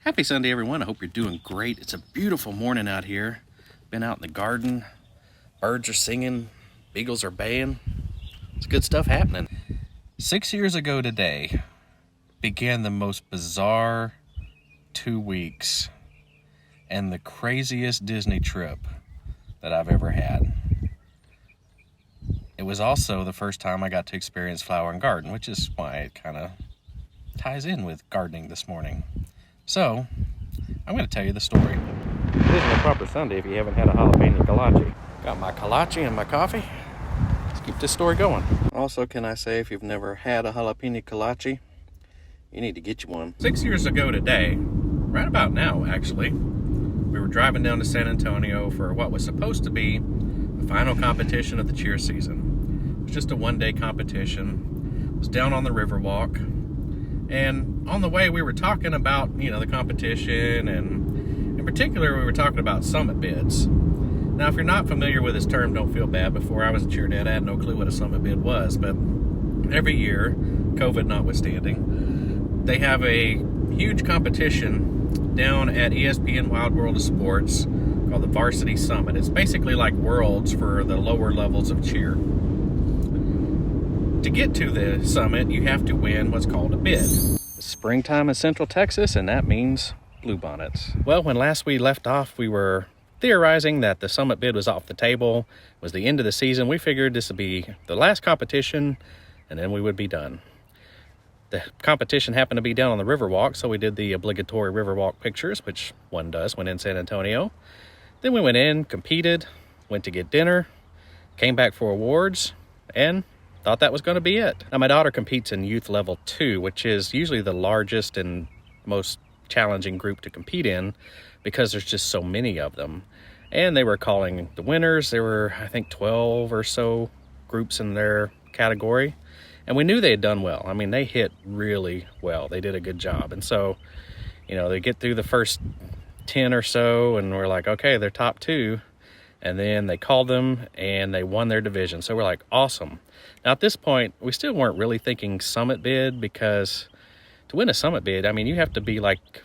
Happy Sunday, everyone. I hope you're doing great. It's a beautiful morning out here. Been out in the garden. Birds are singing. Beagles are baying. It's good stuff happening. 6 years ago today began the most bizarre 2 weeks and the craziest Disney trip that I've ever had. It was also the first time I got to experience flower and garden, which is why it kind of ties in with gardening this morning. So, I'm going to tell you the story. It isn't a proper Sunday if you haven't had a jalapeno kolache. Got my kolache and my coffee. Let's keep this story going. Also, can I say, if you've never had a jalapeno kolache, you need to get you one. 6 years ago today, right about now actually, we were driving down to San Antonio for what was supposed to be the final competition of the cheer season. It was just a one-day competition. It was down on the Riverwalk. And on the way, we were talking about, the competition, and in particular, we were talking about summit bids. Now, if you're not familiar with this term, don't feel bad. Before I was a cheer dad, I had no clue what a summit bid was, but every year, COVID notwithstanding, they have a huge competition down at ESPN Wild World of Sports called the Varsity Summit. It's basically like Worlds for the lower levels of cheer. To get to the summit, you have to win what's called a bid. It's springtime in Central Texas, and that means bluebonnets. Well, when last we left off, we were theorizing that the summit bid was off the table. It was the end of the season. We figured this would be the last competition, and then we would be done. The competition happened to be down on the Riverwalk, so we did the obligatory Riverwalk pictures, which one does when in San Antonio. Then we went in, competed, went to get dinner, came back for awards, and thought that was going to be it. Now, my daughter competes in youth level 2, which is usually the largest and most challenging group to compete in because there's just so many of them. And they were calling the winners. There were, I think, 12 or so groups in their category. And we knew they had done well. I mean, they hit really well. They did a good job. And so, they get through the first 10 or so, and we're like, okay, they're top 2. And then they called them, and they won their division. So we're like, awesome. Now, at this point, we still weren't really thinking summit bid, because to win a summit bid, I mean, you have to be like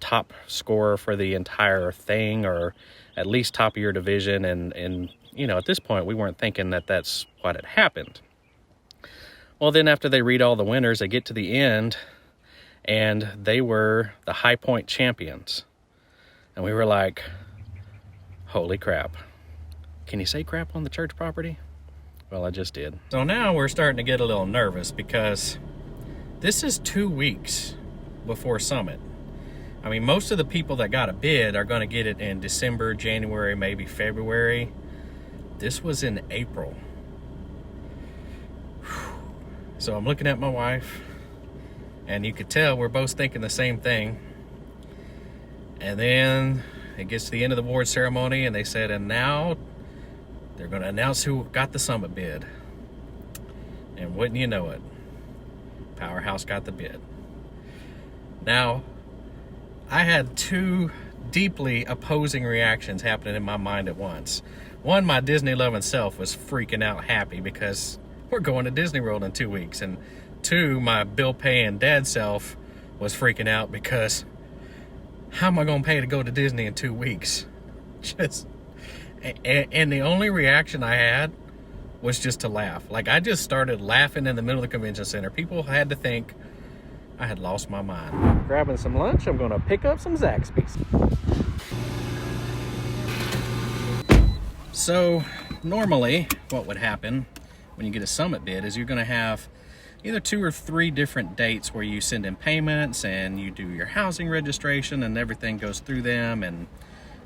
top scorer for the entire thing, or at least top of your division. And at this point, we weren't thinking that that's what had happened. Well, then after they read all the winners, they get to the end, and they were the High Point champions. And we were like, holy crap. Can you say crap on the church property? Well, I just did. So now we're starting to get a little nervous because this is 2 weeks before Summit. I mean, most of the people that got a bid are going to get it in December, January, maybe February. This was in April. So I'm looking at my wife, and you could tell we're both thinking the same thing. And then it gets to the end of the award ceremony, and they said, and now they're going to announce who got the summit bid. And wouldn't you know it, Powerhouse got the bid. Now, I had 2 deeply opposing reactions happening in my mind at once. One, my Disney-loving self was freaking out happy because we're going to Disney World in 2 weeks. And 2, my bill-paying dad self was freaking out because how am I going to pay to go to Disney in 2 weeks? And the only reaction I had was just to laugh. Like, I just started laughing in the middle of the convention center. People had to think I had lost my mind. Grabbing some lunch, I'm going to pick up some Zaxby's. So, normally, what would happen when you get a summit bid is you're going to have either 2 or 3 different dates where you send in payments and you do your housing registration and everything goes through them, and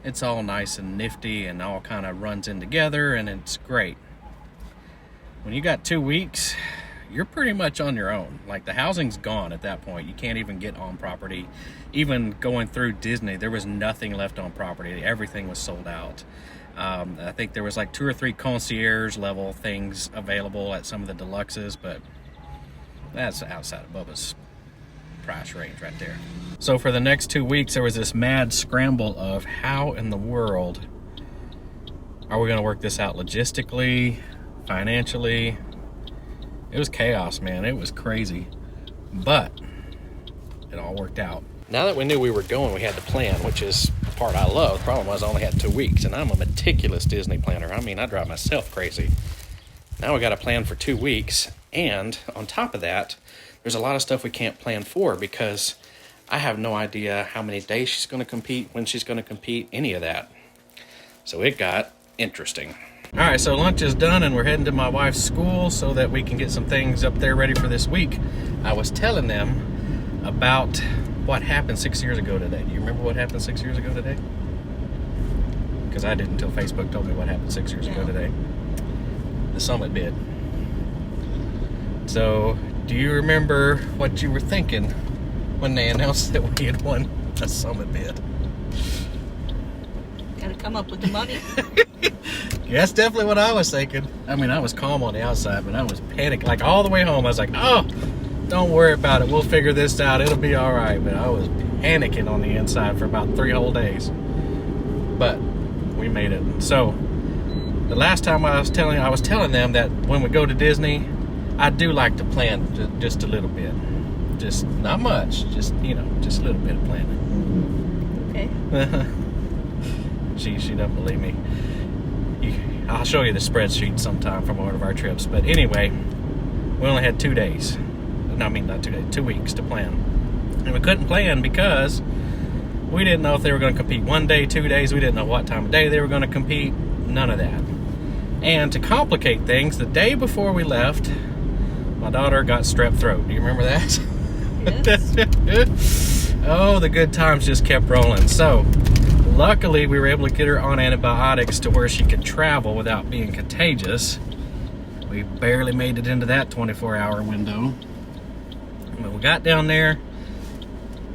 it's all nice and nifty and all kind of runs in together, and it's great. When you got 2 weeks, you're pretty much on your own. Like, the housing's gone at that point. You can't even get on property. Even going through Disney, there was nothing left on property. Everything was sold out. I think there was like 2 or 3 concierge level things available at some of the deluxes, but that's outside of Bubba's price range right there. So for the next 2 weeks, there was this mad scramble of how in the world are we going to work this out logistically, financially. It was chaos, man. It was crazy, but it all worked out. Now that we knew we were going, we had to plan, which is the part I love. The problem was I only had 2 weeks, and I'm a meticulous Disney planner. I mean, I drive myself crazy. Now we got to plan for 2 weeks, and on top of that, there's a lot of stuff we can't plan for because I have no idea how many days she's going to compete, when she's going to compete, any of that. So it got interesting. All right, so lunch is done and we're heading to my wife's school so that we can get some things up there ready for this week. I was telling them about what happened 6 years ago today. Do you remember what happened 6 years ago today? Because I didn't until Facebook told me what happened 6 years ago today. The Summit bid. So, do you remember what you were thinking when they announced that we had won a Summit bid? Gotta come up with the money. Yeah, that's definitely what I was thinking. I mean, I was calm on the outside, but I was panicked. Like, all the way home, I was like, oh, don't worry about it. We'll figure this out. It'll be all right. But I was panicking on the inside for about 3 whole days. But we made it. So, the last time I was telling them that when we go to Disney, I do like to plan just a little bit. Just not much. Just, just a little bit of planning. Okay. She doesn't believe me. I'll show you the spreadsheet sometime from one of our trips. But anyway, we only had 2 days. No, I mean not 2 days, 2 weeks to plan. And we couldn't plan because we didn't know if they were going to compete 1 day, 2 days. We didn't know what time of day they were going to compete. None of that. And to complicate things, the day before we left, my daughter got strep throat. Do you remember that? Yes. Oh, the good times just kept rolling. So, luckily, we were able to get her on antibiotics to where she could travel without being contagious. We barely made it into that 24-hour window. But we got down there,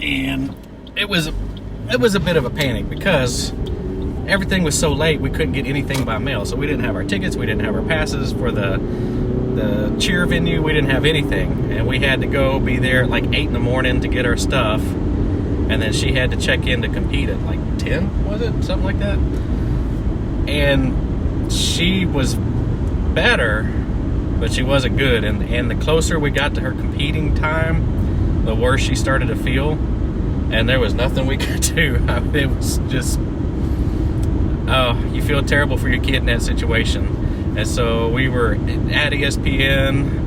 and it was a bit of a panic because everything was so late we couldn't get anything by mail. So we didn't have our tickets, we didn't have our passes for the cheer venue, we didn't have anything. And we had to go be there at like 8 in the morning to get our stuff. And then she had to check in to compete at like 10, was it? Something like that. And she was better, but she wasn't good. And the closer we got to her competing time, the worse she started to feel. And there was nothing we could do. I mean, it was just, you feel terrible for your kid in that situation. And so we were at ESPN.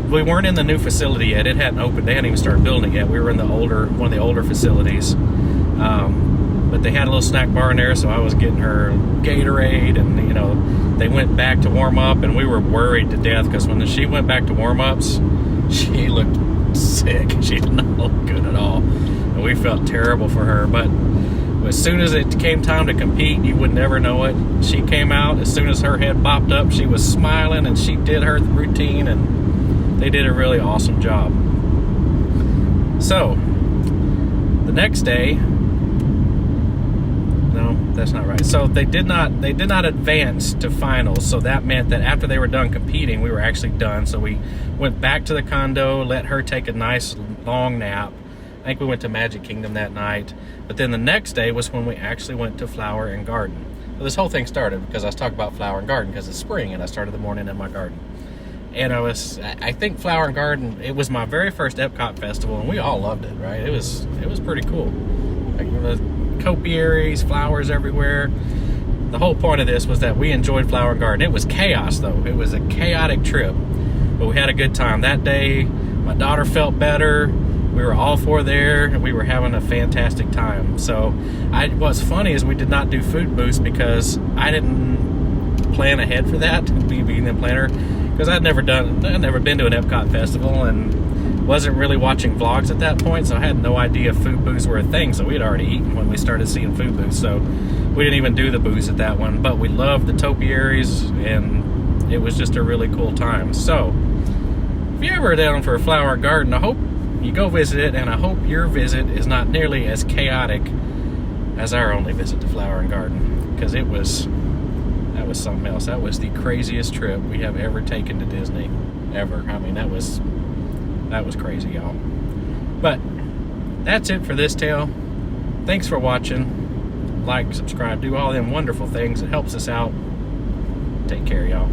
We weren't in the new facility yet. It hadn't opened. They hadn't even started building it yet. We were in one of the older facilities. But they had a little snack bar in there, so I was getting her Gatorade, and they went back to warm up, and we were worried to death because when she went back to warm ups, she looked sick. She did not look good at all, and we felt terrible for her. But as soon as it came time to compete, you would never know it. She came out as soon as her head popped up. She was smiling, and she did her routine, and they did a really awesome job. So, the next day, no, that's not right. So they did not advance to finals. So that meant that after they were done competing, we were actually done. So we went back to the condo, let her take a nice long nap. I think we went to Magic Kingdom that night. But then the next day was when we actually went to Flower and Garden. So this whole thing started because I was talking about Flower and Garden because it's spring and I started the morning in my garden. And I think Flower and Garden, it was my very first Epcot festival, and we all loved it, right? It was pretty cool. Like the topiaries, flowers everywhere. The whole point of this was that we enjoyed Flower and Garden. It was chaos, though. It was a chaotic trip, but we had a good time. That day, my daughter felt better. We were all four there, and we were having a fantastic time. So what's funny is we did not do food booths because I didn't plan ahead for that, being the planner. Because I'd never been to an Epcot festival and wasn't really watching vlogs at that point, so I had no idea food booths were a thing. So we had already eaten when we started seeing food booths, so we didn't even do the booths at that one. But we loved the topiaries, and it was just a really cool time. So if you're ever down for a Flower Garden, I hope you go visit it, and I hope your visit is not nearly as chaotic as our only visit to Flower and Garden, because that was something else. That was the craziest trip we have ever taken to Disney, ever. I mean, that was crazy, y'all. But that's it for this tale. Thanks for watching. Like, subscribe, do all them wonderful things. It helps us out. Take care, y'all.